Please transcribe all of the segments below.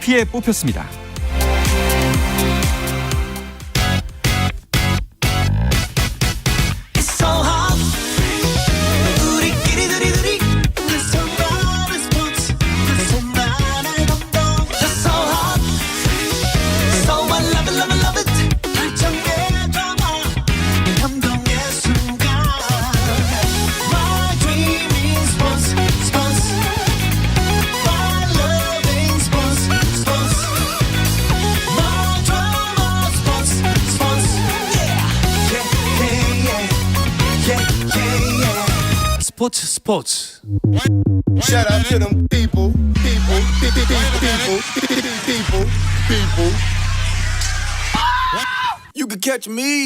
MVP에 뽑혔습니다. 스포츠. Shout out to them people. You can catch me.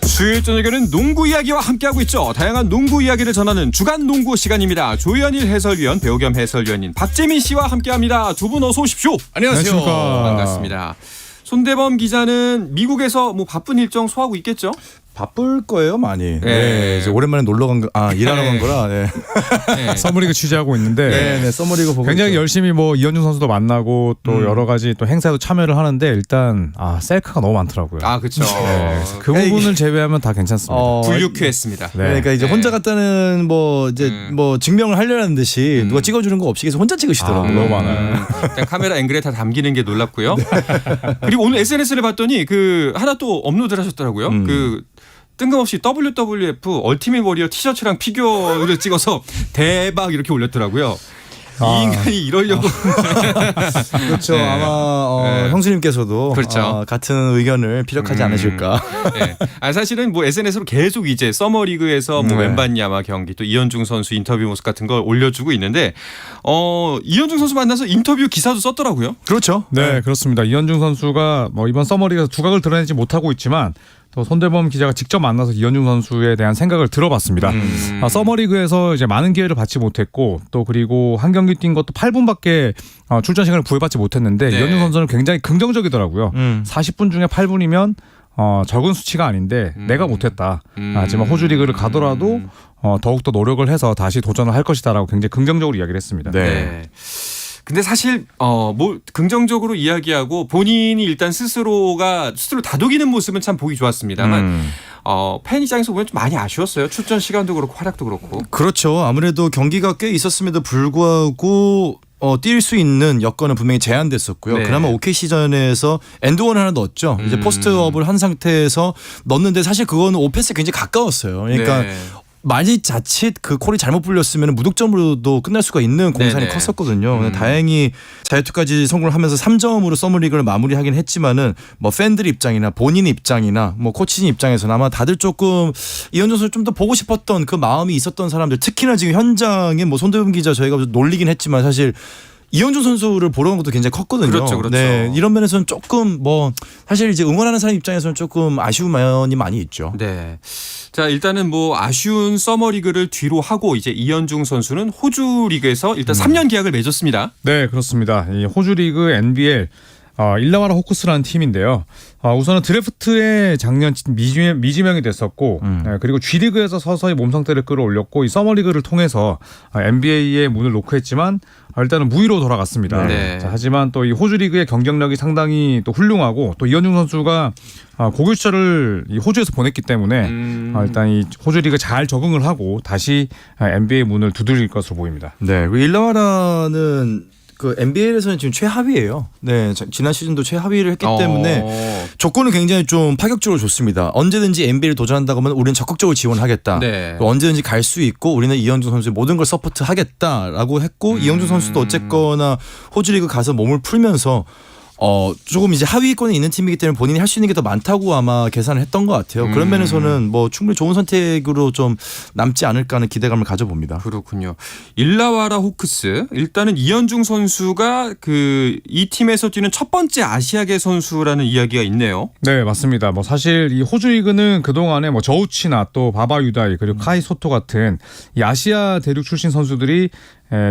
수요일 저녁에는 농구 이야기와 함께하고 있죠. 다양한 농구 이야기를 전하는 주간 농구 시간입니다. 조현일 해설위원, 배우 겸 해설위원인 박재민 씨와 함께합니다. 두 분 어서 오십시오. 안녕하세요. 반갑습니다. 손대범 기자는 미국에서 뭐 바쁜 일정 소화하고 있겠죠? 바쁠 거예요 많이. 네. 이제 오랜만에 놀러 간 거, 일하러 간 거라. 네. 네. 서머리그 취재하고 있는데 네, 서머리그 보고 굉장히 있죠. 열심히 뭐 이현중 선수도 만나고 또 여러 가지 또 행사에도 참여를 하는데 일단 셀카가 너무 많더라고요. 그렇죠. 네, 그 부분을 제외하면 다 괜찮습니다. 불유쾌했습니다. 네. 그러니까 이제 네. 혼자 갔다는 뭐 이제 뭐 증명을 하려는 듯이 누가 찍어주는 거 없이 계속 혼자 찍으시더라고요. 너무 많아요. 일단 카메라 앵글에 다 담기는 게 놀랍고요. 그리고 오늘 SNS를 봤더니 그 하나 또 업로드를 하셨더라고요. 그 뜬금없이 WWF 얼티밋 워리어 티셔츠랑 피규어를 찍어서 대박 이렇게 올렸더라고요. 이 인간이 이러려고. 그렇죠. 네. 아마 네. 형수님께서도 그렇죠. 같은 의견을 피력하지 않으실까. 네. 사실은 뭐 SNS로 계속 이제 서머리그에서 뭐 네. 웬반야마 경기 또 이현중 선수 인터뷰 모습 같은 걸 올려주고 있는데 이현중 선수 만나서 인터뷰 기사도 썼더라고요. 그렇죠. 네, 그렇습니다. 이현중 선수가 뭐 이번 서머리그에서 두각을 드러내지 못하고 있지만 또 손대범 기자가 직접 만나서 이현중 선수에 대한 생각을 들어봤습니다. 서머리그에서 이제 많은 기회를 받지 못했고 또 그리고 한 경기 뛴 것도 8분밖에 출전 시간을 구애받지 못했는데 네. 이현중 선수는 굉장히 긍정적이더라고요. 40분 중에 8분이면 적은 수치가 아닌데 내가 못했다. 하지만 호주 리그를 가더라도 더욱더 노력을 해서 다시 도전을 할 것이다라고 굉장히 긍정적으로 이야기를 했습니다. 네. 근데 사실 뭐 긍정적으로 이야기하고 본인이 일단 스스로 다독이는 모습은 참 보기 좋았습니다만 팬 입장에서 보면 좀 많이 아쉬웠어요. 출전 시간도 그렇고 활약도 그렇고. 그렇죠. 아무래도 경기가 꽤 있었음에도 불구하고 뛸 수 있는 여건은 분명히 제한됐었고요. 네. 그나마 OK 시전에서 엔드원 하나 넣었죠. 이제 포스트업을 한 상태에서 넣었는데 사실 그거는 오펜스에 굉장히 가까웠어요. 그러니까 네. 만일 자칫 그 콜이 잘못 불렸으면 무득점으로도 끝날 수가 있는 공산이 네네. 컸었거든요. 근데 다행히 자유투까지 성공을 하면서 3점으로 서머리그를 마무리하긴 했지만은 뭐 팬들 입장이나 본인 입장이나 뭐 코치진 입장에서는 아마 다들 조금 이현중 선수 좀 더 보고 싶었던 그 마음이 있었던 사람들, 특히나 지금 현장에 뭐 손대범 기자 저희가 놀리긴 했지만 사실 이현중 선수를 보러 간 것도 굉장히 컸거든요. 그렇죠, 그렇죠. 네, 이런 면에서는 조금 뭐 사실 이제 응원하는 사람 입장에서는 조금 아쉬운 면이 많이 있죠. 네. 자, 일단은 뭐 아쉬운 서머리그를 뒤로 하고 이제 이현중 선수는 호주 리그에서 일단 3년 계약을 맺었습니다. 네, 그렇습니다. 이 호주 리그 NBL 일라와라 호크스라는 팀인데요. 우선은 드래프트에 작년 미지명이 됐었고 그리고 G리그에서 서서히 몸 상태를 끌어올렸고 이 서머리그를 통해서 NBA의 문을 놓고 했지만 일단은 무위로 돌아갔습니다. 네. 자, 하지만 또 이 호주 리그의 경쟁력이 상당히 또 훌륭하고 또 이현중 선수가 고교 시절을 이 호주에서 보냈기 때문에 일단 이 호주 리그 잘 적응을 하고 다시 NBA 문을 두드릴 것으로 보입니다. 네, 그리고 일라와라는 그 NBA에서는 지금 최하위예요. 네, 지난 시즌도 최하위를 했기 때문에 조건은 굉장히 좀 파격적으로 좋습니다. 언제든지 NBA를 도전한다고 하면 우리는 적극적으로 지원하겠다. 네. 언제든지 갈 수 있고 우리는 이현중 선수의 모든 걸 서포트하겠다라고 했고 이현중 선수도 어쨌거나 호주 리그 가서 몸을 풀면서 조금 이제 하위권에 있는 팀이기 때문에 본인이 할 수 있는 게 더 많다고 아마 계산을 했던 것 같아요. 그런 면에서는 뭐 충분히 좋은 선택으로 좀 남지 않을까 하는 기대감을 가져봅니다. 그렇군요. 일라와라 호크스 일단은 이현중 선수가 이 팀에서 뛰는 첫 번째 아시아계 선수라는 이야기가 있네요. 네, 맞습니다. 뭐 사실 이 호주 리그는 그동안에 뭐 저우치나 또 바바 유다이 그리고 카이 소토 같은 이 아시아 대륙 출신 선수들이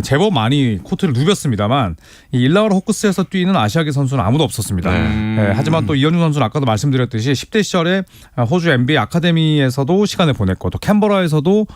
제법 많이 코트를 누볐습니다만 이 일라와라 호크스에서 뛰는 아시아계 선수는 아무도 없었습니다. 하지만 또 이현중 선수는 아까도 말씀드렸듯이 10대 시절에 호주 NBA 아카데미에서도 시간을 보냈고 또 캔버라에서도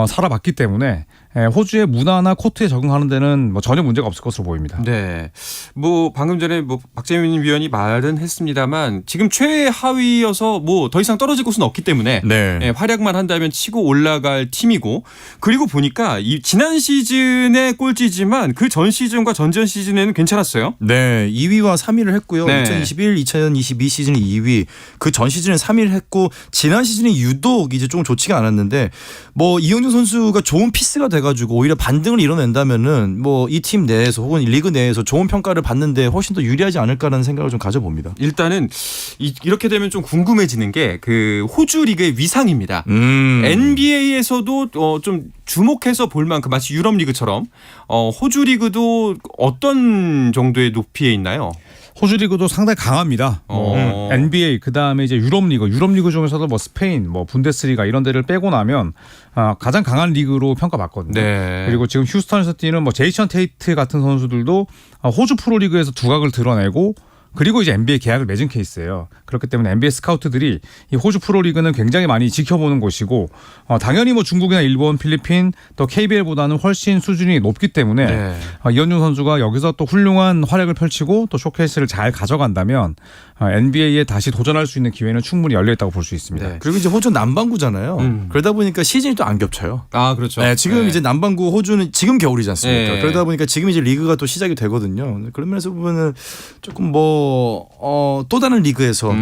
살아봤기 때문에 호주의 문화나 코트에 적응하는 데는 뭐 전혀 문제가 없을 것으로 보입니다. 네. 뭐 방금 전에 뭐 박재민 위원이 말은 했습니다만 지금 최하위여서 뭐 더 이상 떨어질 곳은 없기 때문에 네. 예, 활약만 한다면 치고 올라갈 팀이고 그리고 보니까 이 지난 시즌의 꼴찌지만 그 전 시즌과 전전 시즌에는 괜찮았어요. 네, 2위와 3위를 했고요. 네. 2021, 2022 시즌 2위, 그 전 시즌에 3위를 했고 지난 시즌이 유독 이제 좀 좋지가 않았는데 뭐 이영준 선수가 좋은 피스가 돼가지고 오히려 반등을 이뤄낸다면은 뭐 이 팀 내에서 혹은 리그 내에서 좋은 평가를 받는데 훨씬 더 유리하지 않을까라는 생각을 좀 가져봅니다. 일단은 이렇게 되면 좀 궁금해지는 게 그 호주 리그의 위상입니다. NBA에서도 좀 주목해서 볼 만큼 마치 유럽 리그처럼 호주 리그도 어떤 정도의 높이에 있나요? 호주 리그도 상당히 강합니다. NBA 그다음에 이제 유럽 리그 중에서도 뭐 스페인, 뭐 분데스리가 이런 데를 빼고 나면 가장 강한 리그로 평가받거든요. 네. 그리고 지금 휴스턴에서 뛰는 뭐 제이션 테이트 같은 선수들도 호주 프로 리그에서 두각을 드러내고 그리고 이제 NBA 계약을 맺은 케이스예요. 그렇기 때문에 NBA 스카우트들이 이 호주 프로리그는 굉장히 많이 지켜보는 곳이고 당연히 뭐 중국이나 일본, 필리핀 또 KBL보다는 훨씬 수준이 높기 때문에 네. 이현중 선수가 여기서 또 훌륭한 활약을 펼치고 또 쇼케이스를 잘 가져간다면 NBA에 다시 도전할 수 있는 기회는 충분히 열려 있다고 볼 수 있습니다. 네. 그리고 이제 호주 남반구잖아요. 그러다 보니까 시즌이 또 안 겹쳐요. 아 그렇죠. 네, 지금 네. 이제 남반구 호주는 지금 겨울이지 않습니까? 네. 그러다 보니까 지금 이제 리그가 또 시작이 되거든요. 그런 면에서 보면은 조금 또 다른 리그에서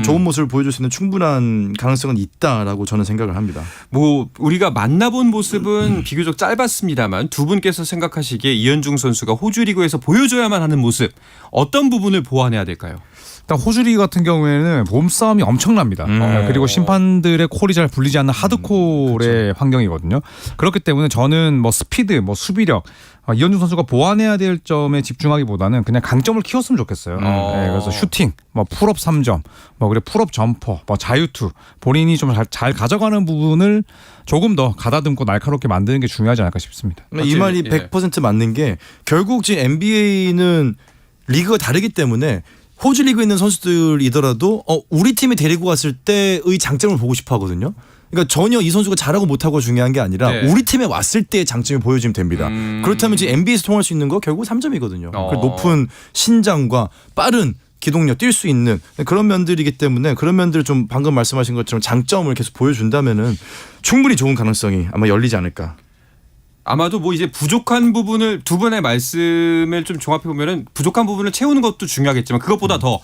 좋은 모습을 보여줄 수 있는 충분한 가능성은 있다라고 저는 생각을 합니다. 뭐 우리가 만나본 모습은 비교적 짧았습니다만 두 분께서 생각하시기에 이현중 선수가 호주 리그에서 보여줘야만 하는 모습 어떤 부분을 보완해야 될까요? 일단 호주 리그 같은 경우에는 몸싸움이 엄청납니다. 그리고 심판들의 콜이 잘 불리지 않는 하드콜의 환경이거든요. 그렇기 때문에 저는 뭐 스피드, 뭐 수비력 이현중 선수가 보완해야 될 점에 집중하기보다는 그냥 강점을 키웠으면 좋겠어요. 네, 그래서 슈팅, 뭐 풀업 3점, 뭐 그리고 풀업 점퍼, 뭐 자유투 본인이 좀 잘 가져가는 부분을 조금 더 가다듬고 날카롭게 만드는 게 중요하지 않을까 싶습니다. 이 말이 100% 맞는 게 결국 지금 NBA는 리그가 다르기 때문에 호주 리그에 있는 선수들이더라도 우리 팀이 데리고 갔을 때의 장점을 보고 싶어 하거든요. 그러니까 전혀 이 선수가 잘하고 못하고 중요한 게 아니라 네. 우리 팀에 왔을 때의 장점이 보여지면 됩니다. 그렇다면 이제 NBA에서 통할 수 있는 거 결국 3점이거든요. 그 높은 신장과 빠른 기동력 뛸 수 있는 그런 면들이기 때문에 그런 면들을 좀 방금 말씀하신 것처럼 장점을 계속 보여준다면은 충분히 좋은 가능성이 아마 열리지 않을까. 아마도 뭐 이제 부족한 부분을 두 분의 말씀을 좀 종합해 보면은 부족한 부분을 채우는 것도 중요하겠지만 그것보다 더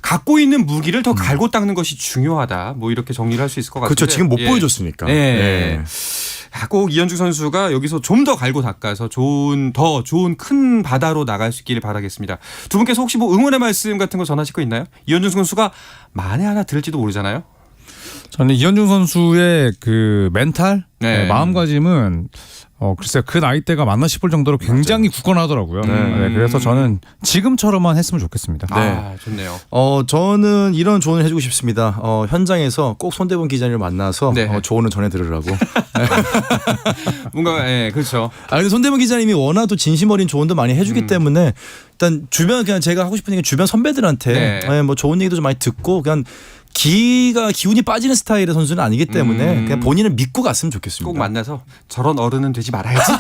갖고 있는 무기를 더 갈고 닦는 것이 중요하다. 뭐 이렇게 정리를 할 수 있을 것 같은데. 그렇죠. 지금 못 예. 보여줬으니까. 네. 꼭 이현중 선수가 여기서 좀 더 갈고 닦아서 더 좋은 큰 바다로 나갈 수 있기를 바라겠습니다. 두 분께서 혹시 뭐 응원의 말씀 같은 거 전하실 거 있나요? 이현중 선수가 만에 하나 들을지도 모르잖아요. 저는 이현중 선수의 그 멘탈, 네. 마음가짐은 글쎄요 그 나이대가 맞나 싶을 정도로 굉장히 굳건하더라고요. 네, 그래서 저는 지금처럼만 했으면 좋겠습니다. 아, 좋네요. 저는 이런 조언을 해주고 싶습니다. 현장에서 꼭 손대본 기자님을 만나서 네. 조언을 전해드리라고. 뭔가 그렇죠. 근데 손대본 기자님이 워낙 또 진심 어린 조언도 많이 해주기 때문에 일단 주변 그냥 제가 하고 싶은 얘기 주변 선배들한테 네. 뭐 좋은 얘기도 좀 많이 듣고 그냥 기운이 빠지는 스타일의 선수는 아니기 때문에 그냥 본인을 믿고 갔으면 좋겠습니다. 꼭 만나서 저런 어른은 되지 말아야지.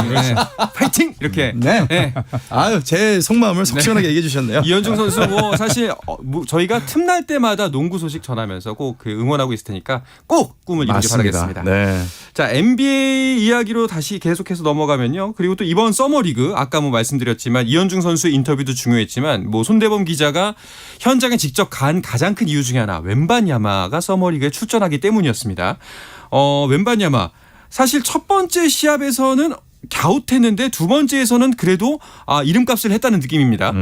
네. 파이팅 이렇게. 네. 네. 아유 제 속마음을 속 시원하게 얘기해 주셨네요. 이현중 선수 뭐 사실 뭐 저희가 틈날 때마다 농구 소식 전하면서 꼭 그 응원하고 있을 테니까 꼭 꿈을 이루길 바라겠습니다. 네. 자, NBA 이야기로 다시 계속해서 넘어가면요. 그리고 또 이번 서머리그 아까 뭐 말씀드렸지만 이현중 선수의 인터뷰도 중요했지만 뭐 손대범 기자가 현장에 직접 간 가장 큰 이유 중에 하나 웬바냐마가 서머리그에 출전하기 때문이었습니다. 웬바냐마 사실 첫 번째 시합에서는 갸웃했는데 두 번째에서는 그래도 이름값을 했다는 느낌입니다.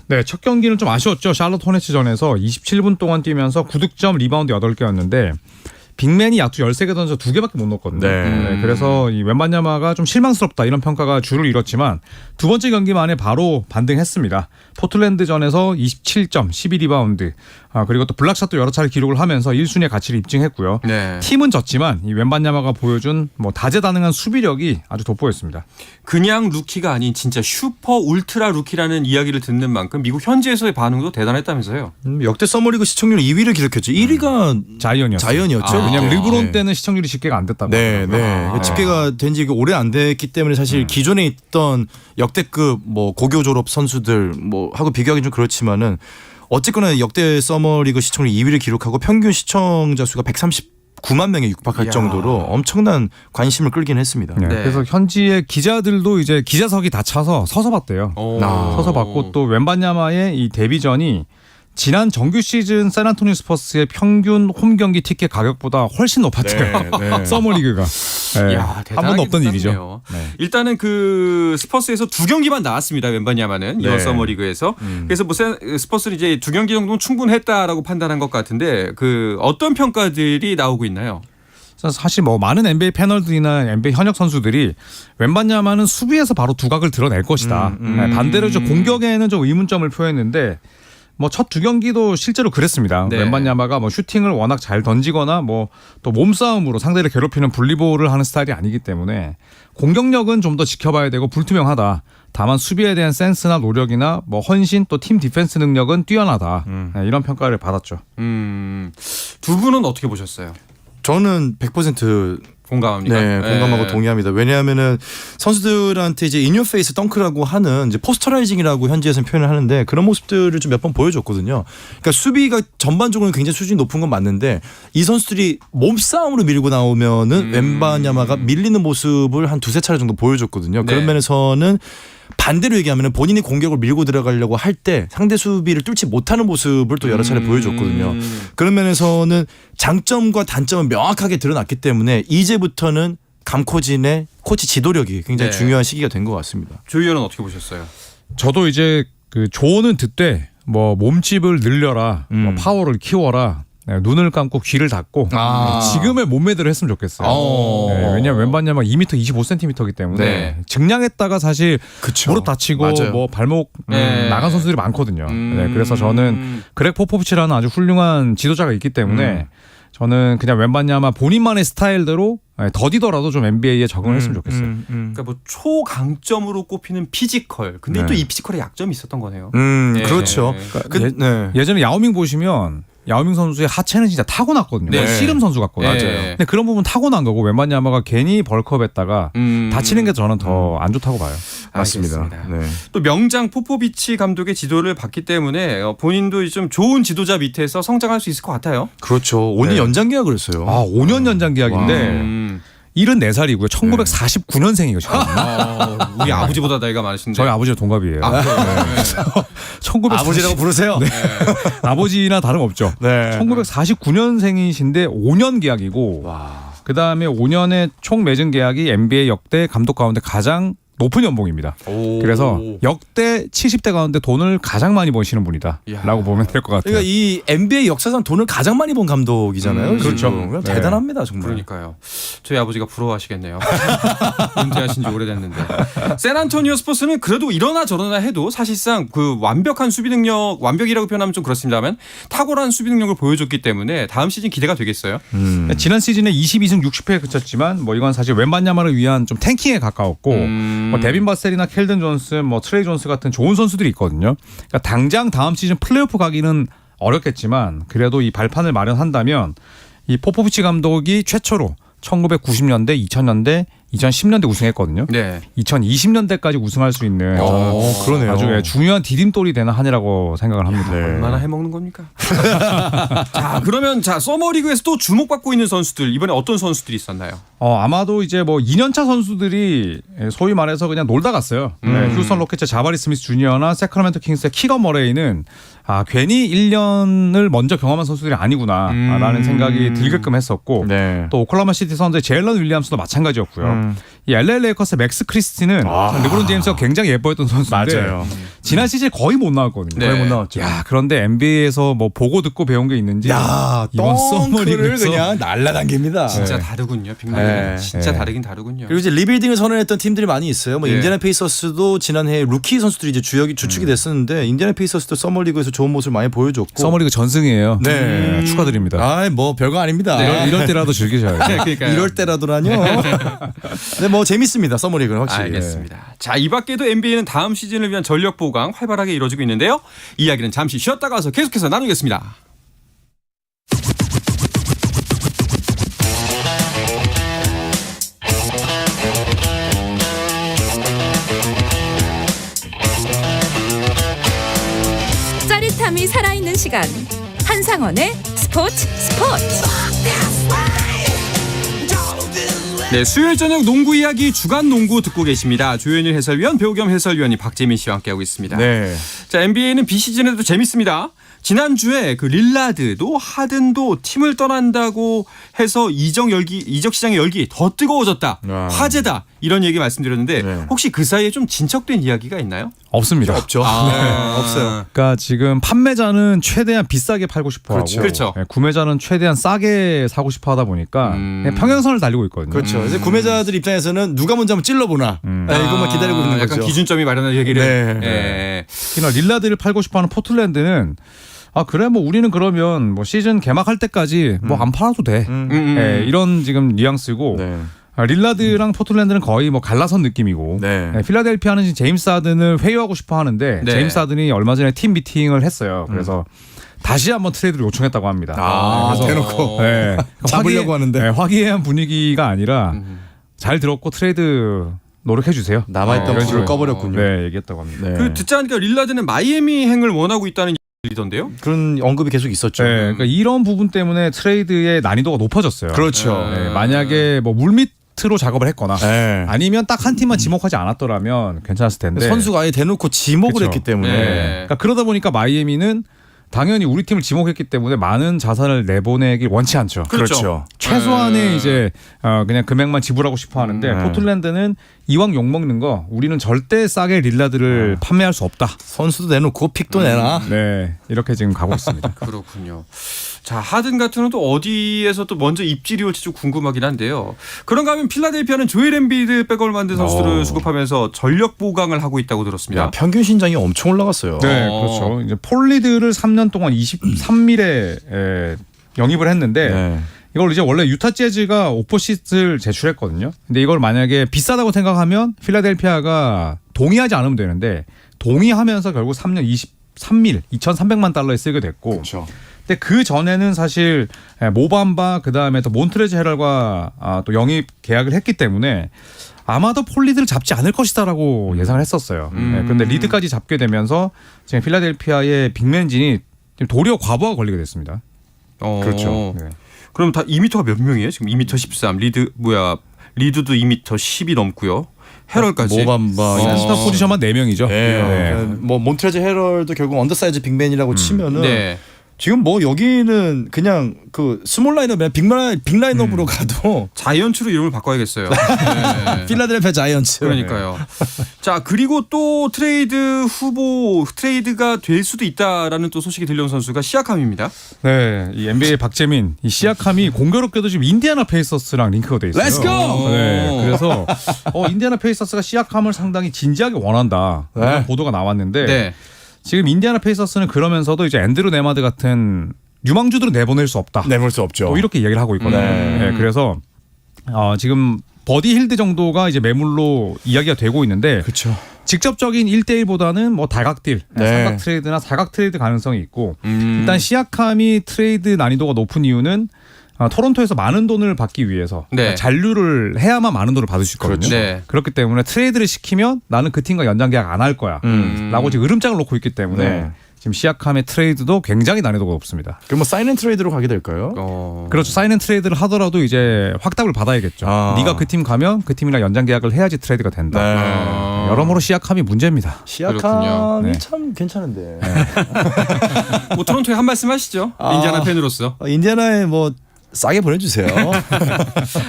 네, 첫 경기는 좀 아쉬웠죠. 샬럿 호네츠전에서 27분 동안 뛰면서 9득점, 리바운드 8개였는데 빅맨이 야투 13개 던져 2개밖에 못 넣었거든요. 네. 그래서 이 웬바냐마가 좀 실망스럽다 이런 평가가 줄을 이뤘지만 두 번째 경기 만에 바로 반등했습니다. 포틀랜드전에서 27점, 12리바운드 그리고 또 블락샷도 여러 차례 기록을 하면서 1순위의 가치를 입증했고요. 네. 팀은 졌지만 이 웬바냐마가 보여준 뭐 다재다능한 수비력이 아주 돋보였습니다. 그냥 루키가 아닌 진짜 슈퍼 울트라 루키라는 이야기를 듣는 만큼 미국 현지에서의 반응도 대단했다면서요. 역대 서머리그 시청률 2위를 기록했죠. 1위가 자이언이었어요. 자이언이었죠. 왜냐하면 때. 르브론 네. 때는 시청률이 집계가 안 됐다고. 네, 하더라고요. 네. 그 집계가 된 지 오래 안 됐기 때문에 사실 기존에 있던 역대급 뭐 고교 졸업 선수들 뭐 하고 비교하기 좀 그렇지만은 어쨌거나 역대 서머리그 시청률 2위를 기록하고 평균 시청자 수가 139만 명에 육박할 이야. 정도로 엄청난 관심을 끌긴 했습니다. 네. 네. 그래서 현지의 기자들도 이제 기자석이 다 차서 서서 봤대요. 오. 서서 봤고 또 웬바냐마의 이 데뷔전이 지난 정규 시즌 샌안토니오 스퍼스의 평균 홈 경기 티켓 가격보다 훨씬 높았대요. 네. 서머리그가. 네. 야, 한 대단하게 번도 없던 비쌌네요. 일이죠. 일단은 그 스퍼스에서 2경기만 나왔습니다. 웬바냐마는 이번 네. 서머리그에서. 그래서 뭐 스퍼스는 이제 2경기 정도는 충분했다라고 판단한 것 같은데 그 어떤 평가들이 나오고 있나요? 사실 뭐 많은 NBA 패널들이나 NBA 현역 선수들이 웬바냐마는 수비에서 바로 두각을 드러낼 것이다. 네, 반대로 좀 공격에는 좀 의문점을 표했는데 뭐 첫 2경기도 실제로 그랬습니다. 네. 웬바냐마가 뭐 슈팅을 워낙 잘 던지거나 뭐 또 몸싸움으로 상대를 괴롭히는 분리볼을 하는 스타일이 아니기 때문에 공격력은 좀 더 지켜봐야 되고 불투명하다. 다만 수비에 대한 센스나 노력이나 뭐 헌신 또 팀 디펜스 능력은 뛰어나다. 네, 이런 평가를 받았죠. 두 분은 어떻게 보셨어요? 저는 100% 공감합니다. 네, 공감하고 동의합니다. 왜냐하면은 선수들한테 이제 인유 페이스 덩크라고 하는 이제 포스터라이징이라고 현지에서는 표현을 하는데 그런 모습들을 좀 몇 번 보여줬거든요. 그러니까 수비가 전반적으로 굉장히 수준이 높은 건 맞는데 이 선수들이 몸싸움으로 밀고 나오면은 웬바냐마가 밀리는 모습을 한 두세 차례 정도 보여줬거든요. 그런 네. 면에서는 반대로 얘기하면 본인이 공격을 밀고 들어가려고 할 때 상대 수비를 뚫지 못하는 모습을 또 여러 차례 보여줬거든요. 그런 면에서는 장점과 단점은 명확하게 드러났기 때문에 이제부터는 감코진의 코치 지도력이 굉장히 네. 중요한 시기가 된 것 같습니다. 조 의원은 어떻게 보셨어요? 저도 이제 그 조언은 듣되 뭐 몸집을 늘려라, 뭐 파워를 키워라, 네, 눈을 감고 귀를 닫고 아. 지금의 몸매대로 했으면 좋겠어요. 어. 네, 왜냐하면 웬바냐마 2m 25cm이기 때문에 네. 증량했다가 사실 그쵸. 무릎 다치고 맞아요. 뭐 발목 네. 나간 선수들이 많거든요. 네, 그래서 저는 그렉 포포비치라는 아주 훌륭한 지도자가 있기 때문에 저는 그냥 웬바냐마 본인만의 스타일대로 더디더라도 좀 NBA에 적응을 했으면 좋겠어요. 그러니까 뭐 초강점으로 꼽히는 피지컬. 근데 네. 또 이 피지컬에 약점이 있었던 거네요. 네. 네. 그렇죠. 예- 네. 예전에 야오밍 보시면 야오밍 선수의 하체는 진짜 타고났거든요. 네. 씨름 선수 같거든요. 맞아요. 근데 그런 부분 타고난 거고 웬바냐마가 괜히 벌크업했다가 다치는 게 저는 더 안 좋다고 봐요. 맞습니다. 알겠습니다. 네. 또 명장 포포비치 감독의 지도를 받기 때문에 본인도 좀 좋은 지도자 밑에서 성장할 수 있을 것 같아요. 그렇죠. 5년 네. 연장 계약을 했어요. 아, 5년 연장 계약인데 74살이고요. 1949년생이거든요. 우리 아버지보다 나이가 많으신데. 저희 아버지랑 동갑이에요. 아, 그래요? 1940 아버지라고 부르세요. 아버지나 다름없죠. 네. 1949년생이신데 5년 계약이고 그다음에 5년의 총 맺은 계약이 NBA 역대 감독 가운데 가장 높은 연봉입니다. 오. 그래서 역대 70대 가운데 돈을 가장 많이 버시는 분이다 이야. 라고 보면 될 것 같아요. 그러니까 이 NBA 역사상 돈을 가장 많이 번 감독이잖아요. 지금. 그렇죠. 그냥 네. 대단합니다 정말. 그러니까요. 저희 아버지가 부러워하시겠네요. 은퇴하신 지 오래됐는데. 샌안토니오 스퍼스는 그래도 이러나 저러나 해도 사실상 그 완벽한 수비 능력, 완벽이라고 표현하면 좀 그렇습니다만 탁월한 수비 능력을 보여줬기 때문에 다음 시즌 기대가 되겠어요. 지난 시즌에 22승 60패에 그쳤지만 뭐 이건 사실 웬바냐마를 위한 좀 탱킹에 가까웠고 뭐 데빈 바셀이나 켈든 존슨, 뭐 트레이 존스 같은 좋은 선수들이 있거든요. 그러니까 당장 다음 시즌 플레이오프 가기는 어렵겠지만 그래도 이 발판을 마련한다면 이 포포비치 감독이 최초로 1990년대, 2000년대, 2010년대 우승했거든요. 네. 2020년대까지 우승할 수 있는 그러네요. 아주 중요한 디딤돌이 되는 한 해라고 생각을 합니다. 얼마나 해먹는 겁니까? 자, 그러면 서머리그에서 또 주목받고 있는 선수들 이번에 어떤 선수들이 있었나요? 아마도 이제 뭐 2년차 선수들이 소위 말해서 그냥 놀다 갔어요. 네, 휴스턴 로켓츠의 자바리 스미스 주니어나 세크라멘토 킹스의 키건 머레이는 괜히 1년을 먼저 경험한 선수들이 아니구나라는 생각이 들게끔 했었고 네. 또 오클라호마 시티 선더의 제일런 윌리엄스도 마찬가지였고요. 이 LA 레이커스의 맥스 크리스티는 르브론 제임스가 굉장히 예뻐했던 선수인데 맞아요. 지난 시즌 거의 못 나왔거든요. 네. 거의 못 나왔죠. 야, 그런데 NBA에서 뭐 보고 듣고 배운 게 있는지 야, 이번 덩크를 서머리그에서 그냥 날라당깁니다. 진짜 다르군요. 빅맨은 네. 진짜 네. 다르긴 다르군요. 그리고 이제 리빌딩을 선언했던 팀들이 많이 있어요. 뭐 네. 인디애나 페이서스도 지난해 루키 선수들이 이제 주축이 됐었는데 인디애나 페이서스도 서머리그에서 좋은 모습을 많이 보여줬고. 서머리그 전승이에요. 네. 축하드립니다. 아, 뭐 별거 아닙니다. 이럴 때라도 즐기셔야죠. 그러니까요. 이럴 때라도라뇨. 네, 뭐 재밌습니다. 서머리그는 확실히. 알겠습니다. 자, 이 밖에도 NBA는 다음 시즌을 위한 전력 보강 활발하게 이루어지고 있는데요. 이야기는 잠시 쉬었다가 와서 계속해서 나누겠습니다. 스포츠함이 살아있는 시간 한상원의 스포츠. 네, 수요일 저녁 농구 이야기 주간 농구 듣고 계십니다. 조현일 해설위원, 배우 겸 해설위원이 박재민 씨와 함께하고 있습니다. 네. 자, NBA는 비시즌에도 재밌습니다. 지난주에 그 릴라드도 하든도 팀을 떠난다고 해서 이적 시장의 열기 더 뜨거워졌다. 화제다. 이런 얘기 말씀드렸는데 네. 혹시 그 사이에 좀 진척된 이야기가 있나요? 없습니다. 없죠. 없어요. 그러니까 지금 판매자는 최대한 비싸게 팔고 싶어하고 그렇죠. 구매자는 최대한 싸게 사고 싶어하다 보니까 그냥 평행선을 달리고 있거든요. 그렇죠. 이제 구매자들 입장에서는 누가 먼저 한번 찔러보나 이것만 기다리고 있는 약간 거죠. 기준점이 마련한 얘기를. 네. 예. 특히나 릴라드를 팔고 싶어하는 포틀랜드는 그래 뭐 우리는 그러면 뭐 시즌 개막할 때까지 뭐 안 팔아도 돼. 예, 이런 지금 뉘앙스고 네. 릴라드랑 포틀랜드는 거의 뭐 갈라선 느낌이고 네. 필라델피아는 지금 제임스 하든을 회유하고 싶어 하는데 네. 제임스 하든이 얼마 전에 팀 미팅을 했어요. 그래서 다시 한번 트레이드를 요청했다고 합니다. 그래서 대놓고. 네. 잡으려고 하는데. 네, 화기애애한 분위기가 아니라 잘 들었고 트레이드 노력해 주세요. 남아있던 이런 불을 식으로 꺼버렸군요. 네, 얘기했다고 합니다. 네. 그 듣자 하니까 릴라드는 마이애미 행을 원하고 있다는 얘기던데요? 그런 언급이 계속 있었죠. 네, 그러니까 이런 부분 때문에 트레이드의 난이도가 높아졌어요. 그렇죠. 네, 만약에 뭐 물밑으로 작업을 했거나 네. 아니면 딱 한 팀만 지목하지 않았더라면 괜찮았을 텐데 선수가 아예 대놓고 지목을 그렇죠. 했기 때문에 네. 그러니까 그러다 보니까 마이애미는 당연히 우리 팀을 지목했기 때문에 많은 자산을 내보내길 원치 않죠. 그렇죠. 최소한의 이제 그냥 금액만 지불하고 싶어 하는데 포틀랜드는 이왕 욕먹는 거 우리는 절대 싸게 릴라드를 판매할 수 없다. 선수도 내놓고 픽도 내놔. 네, 이렇게 지금 가고 있습니다. 그렇군요. 자, 하든 같은 경우는 또 어디에서 또 먼저 입질이 올지 좀 궁금하긴 한데요. 그런가 하면 필라델피아는 조엘 엠비드 백업을 만든 선수들을 수급하면서 전력 보강을 하고 있다고 들었습니다. 야, 평균 신장이 엄청 올라갔어요. 네, 그렇죠. 이제 폴리드를 3년 동안 23밀에 영입을 했는데 네. 이걸 이제 원래 유타 재즈가 오퍼시트를 제출했거든요. 근데 이걸 만약에 비싸다고 생각하면 필라델피아가 동의하지 않으면 되는데 동의하면서 결국 3년 23밀 2,300만 달러에 쓰게 됐고. 그렇죠. 근데 그 전에는 사실 모밤바 그다음에 또 몬트레즈 헤럴과 또 영입 계약을 했기 때문에 아마도 폴리드를 잡지 않을 것이다라고 예상을 했었어요. 네, 그런데 리드까지 잡게 되면서 지금 필라델피아의 빅맨진이 도리어 과부하가 걸리게 됐습니다. 그렇죠. 네. 그럼 다 2m가 몇 명이에요? 지금 2m 13. 리드도 2m 10이 넘고요. 헤럴까지. 모밤바. 센터 포지션만 4명이죠. 네. 뭐 몬트레즈 헤럴도 결국 언더사이즈 빅맨이라고 치면은 네. 지금 뭐 여기는 그냥 그 스몰 라인업, 빅 라인업으로 가도 자이언츠로 이름을 바꿔야겠어요. 네. 필라델피아 자이언츠. 그러니까요. 자, 그리고 또 트레이드가 될 수도 있다라는 또 소식이 들려온 선수가 시아캄입니다. 네, 이 NBA 박재민, 이 시아캄이 공교롭게도 지금 인디애나 페이서스랑 링크가 돼 있어요. Let's go! 네, 그래서 인디애나 페이서스가 시아캄을 상당히 진지하게 원한다. 이런 보도가 나왔는데 네. 지금 인디애나 페이서스는 그러면서도 이제 앤드루 네마드 같은 유망주들은 내보낼 수 없다. 내볼 수 없죠. 이렇게 이야기를 하고 있거든요. 네. 네, 그래서 지금 버디 힐드 정도가 이제 매물로 이야기가 되고 있는데 그렇죠. 직접적인 1대1보다는 뭐 다각딜, 삼각 트레이드나 사각 트레이드 가능성이 있고 일단 시아캄이 트레이드 난이도가 높은 이유는 토론토에서 많은 돈을 받기 위해서 네. 잔류를 해야만 많은 돈을 받을 수 있거든요. 그렇죠. 네. 그렇기 때문에 트레이드를 시키면 나는 그 팀과 연장 계약 안 할 거야 라고 지금 으름장을 놓고 있기 때문에 네. 지금 시아캄의 트레이드도 굉장히 난이도가 높습니다. 그럼 뭐 사인 앤 트레이드로 가게 될까요? 그렇죠. 사인 앤 트레이드를 하더라도 이제 확답을 받아야겠죠. 네가 그 팀 가면 그 팀이랑 연장 계약을 해야지 트레이드가 된다. 여러모로 시아캄이 문제입니다. 시아캄이 네. 참 괜찮은데. 뭐 토론토에 한 말씀 하시죠. 인디아나 팬으로서. 인디애나에 뭐 싸게 보내주세요.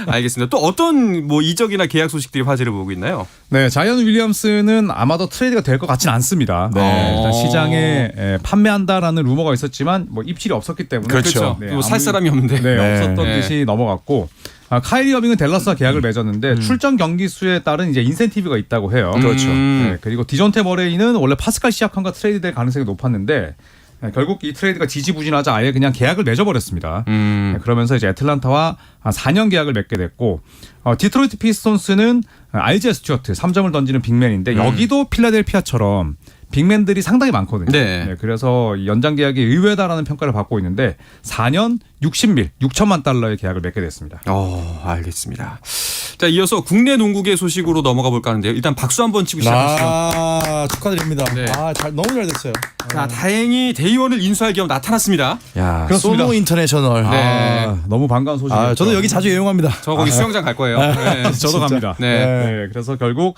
알겠습니다. 또 어떤 뭐 이적이나 계약 소식들이 화제를 보고 있나요? 네, 자이언 윌리엄스는 아마도 트레이드가 될 것 같지는 않습니다. 일단 시장에 판매한다라는 루머가 있었지만 뭐 입질이 없었기 때문에 그렇죠. 네, 뭐 살 사람이 없는데. 없었던 네. 듯이 넘어갔고 카이리 어빙은 댈러스와 계약을 맺었는데 출전 경기 수에 따른 이제 인센티브가 있다고 해요. 그렇죠. 네, 그리고 디존테 머레이는 원래 파스칼 시아캄과 트레이드될 가능성이 높았는데 결국 이 트레이드가 지지부진하자 아예 그냥 계약을 맺어버렸습니다. 네, 그러면서 이제 애틀란타와 4년 계약을 맺게 됐고 디트로이트 피스톤스는 RJ 스튜어트 3점을 던지는 빅맨인데 여기도 필라델피아처럼 빅맨들이 상당히 많거든요. 네. 그래서 연장 계약이 의외다라는 평가를 받고 있는데 4년 60밀 6천만 달러의 계약을 맺게 됐습니다. 알겠습니다. 자, 이어서 국내 농구계 소식으로 넘어가 볼까 하는데요. 일단 박수 한번 치고 시작하시죠. 축하드립니다. 네. 너무 잘 됐어요. 자, 다행히 대의원을 인수할 겸 나타났습니다. 야, 그렇습니다. 소노 인터내셔널. 네. 너무 반가운 소식이죠. 저도 여기 자주 애용합니다. 저 거기 수영장 갈 거예요. 네. 저도 진짜. 갑니다. 네. 네, 그래서 결국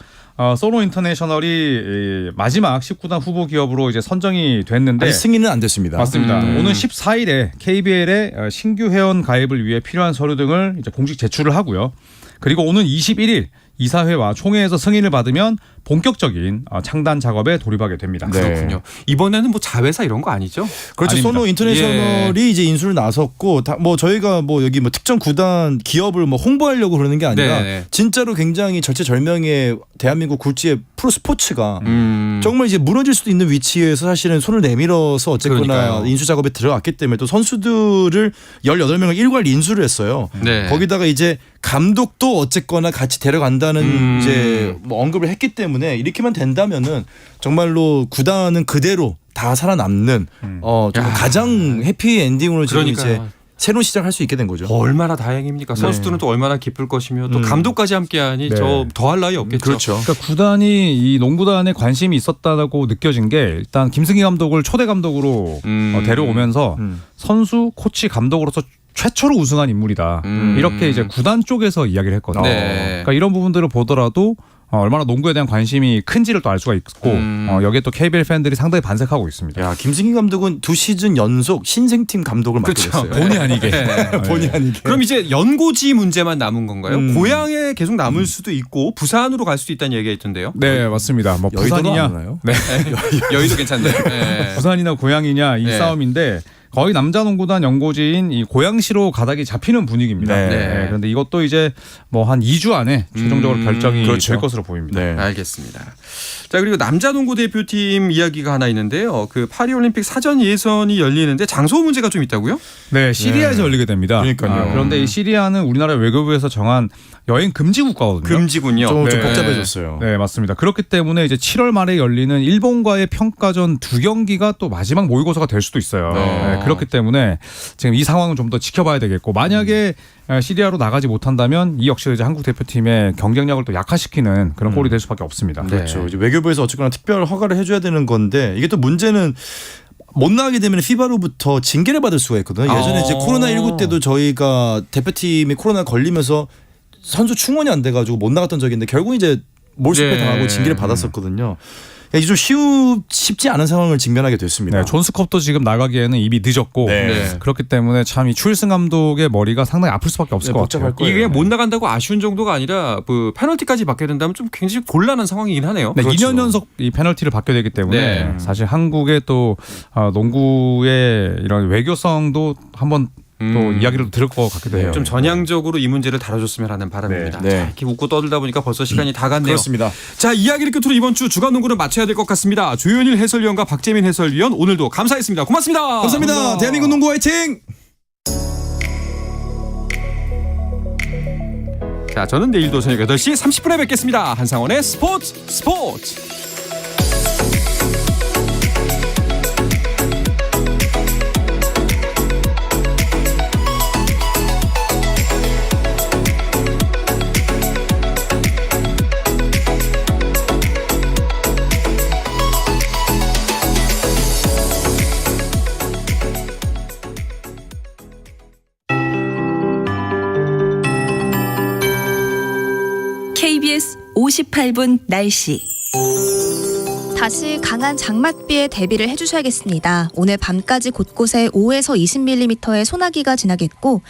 소노 인터내셔널이 이 마지막 19단 후보 기업으로 이제 선정이 됐는데 아직 승인은 안 됐습니다. 맞습니다. 오는 14일에 KBL에 신규 회원 가입을 위해 필요한 서류 등을 이제 공식 제출을 하고요. 그리고 오는 21일 이사회와 총회에서 승인을 받으면 본격적인 창단 작업에 돌입하게 됩니다. 네. 그렇군요. 이번에는 뭐 자회사 이런 거 아니죠? 그렇죠. 아닙니다. 소노 인터내셔널이 이제 인수를 나섰고 저희가 여기 특정 구단 기업을 홍보하려고 그러는 게 아니라 네. 진짜로 굉장히 절체절명의 대한민국 굴지의 프로 스포츠가 음. 정말 이제 무너질 수도 있는 위치에서 사실은 손을 내밀어서 어쨌거나 그러니까요. 인수 작업에 들어갔기 때문에 또 선수들을 18명을 일괄 인수를 했어요. 네. 거기다가 이제 감독도 어쨌거나 같이 데려간다는 이제 언급을 했기 때문에 이렇게만 된다면은 정말로 구단은 그대로 다 살아남는 정말 가장 해피 엔딩으로 지금 그러니까요. 이제 새로운 시작할 수 있게 된 거죠. 얼마나 다행입니까? 선수들은 또 얼마나 기쁠 것이며 또 감독까지 함께하니 네. 저 더할 나위 없겠죠. 그렇죠. 그러니까 구단이 이 농구단에 관심이 있었다고 느껴진 게 일단 김승희 감독을 초대 감독으로 데려오면서 선수, 코치, 감독으로서 최초로 우승한 인물이다. 이렇게 이제 구단 쪽에서 이야기를 했거든요. 네. 그러니까 이런 부분들을 보더라도 얼마나 농구에 대한 관심이 큰지를 또 알 수가 있고 여기에 또 KBL 팬들이 상당히 반색하고 있습니다. 야, 김승희 감독은 2시즌 연속 신생팀 감독을 맡게 그렇죠. 됐어요. 본의 아니게. 본의 아니게. 그럼 이제 연고지 문제만 남은 건가요? 고향에 계속 남을 수도 있고 부산으로 갈 수도 있다는 얘기가 있던데요. 네, 맞습니다. 뭐 여의도로 안 부산이냐, 오나요? 네. 여의도 괜찮네요. 네. 부산이나 고향이냐 이 네. 싸움인데 거의 남자농구단 연고지인 이 고양시로 가닥이 잡히는 분위기입니다. 네. 네, 그런데 이것도 이제 뭐 한 2주 안에 최종적으로 결정이 그렇죠. 될 것으로 보입니다. 네. 알겠습니다. 자, 그리고 남자 농구 대표팀 이야기가 하나 있는데요. 그 파리올림픽 사전 예선이 열리는데 장소 문제가 좀 있다고요? 네, 시리아에서 열리게 됩니다. 그러니까요. 그런데 이 시리아는 우리나라 외교부에서 정한 여행 금지 국가거든요. 금지군요. 좀 네. 복잡해졌어요. 네, 맞습니다. 그렇기 때문에 이제 7월 말에 열리는 일본과의 평가전 2경기가 또 마지막 모의고사가 될 수도 있어요. 네, 그렇기 때문에 지금 이 상황은 좀 더 지켜봐야 되겠고 만약에 시리아로 나가지 못한다면 이 역시 이제 한국 대표팀의 경쟁력을 또 약화시키는 그런 꼴이 될 수밖에 없습니다. 그렇죠. 이제 외교부에서 어쨌거나 특별 허가를 해줘야 되는 건데 이게 또 문제는 못 나가게 되면 FIBA로부터 징계를 받을 수가 있거든요. 예전에 이제 코로나19 때도 저희가 대표팀이 코로나 걸리면서 선수 충원이 안 돼가지고 못 나갔던 적이 있는데 결국 이제 몰수패 네. 당하고 징계를 받았었거든요. 이게 좀 쉽지 않은 상황을 직면하게 됐습니다. 네, 존스컵도 지금 나가기에는 이미 늦었고 네. 그렇기 때문에 참 이 추일승 감독의 머리가 상당히 아플 수밖에 없을 네, 것 복잡할 같아요. 거예요. 이게 못 나간다고 아쉬운 정도가 아니라 그 페널티까지 받게 된다면 좀 굉장히 곤란한 상황이긴 하네요. 네, 그렇죠. 2년 연속 이 페널티를 받게 되기 때문에 네. 사실 한국의 또 농구의 이런 외교성도 한번 또 이야기를 들을 것 같기도 해요. 좀 전향적으로 이 문제를 다뤄줬으면 하는 바람입니다. 네. 자, 이렇게 웃고 떠들다 보니까 벌써 시간이 다 갔네요. 그렇습니다. 자, 이야기를 끝으로 이번 주 주간 농구는 마쳐야 될 것 같습니다. 조현일 해설위원과 박재민 해설위원 오늘도 감사했습니다. 고맙습니다. 감사합니다. 대한민국 농구 화이팅! 자, 저는 내일도 저녁 8시 30분에 뵙겠습니다. 한상원의 스포츠. KBS 58분 날씨. 다시 강한 장맛비에 대비를 해주셔야겠습니다. 오늘 밤까지 곳곳에 5에서 20mm의 소나기가 지나겠고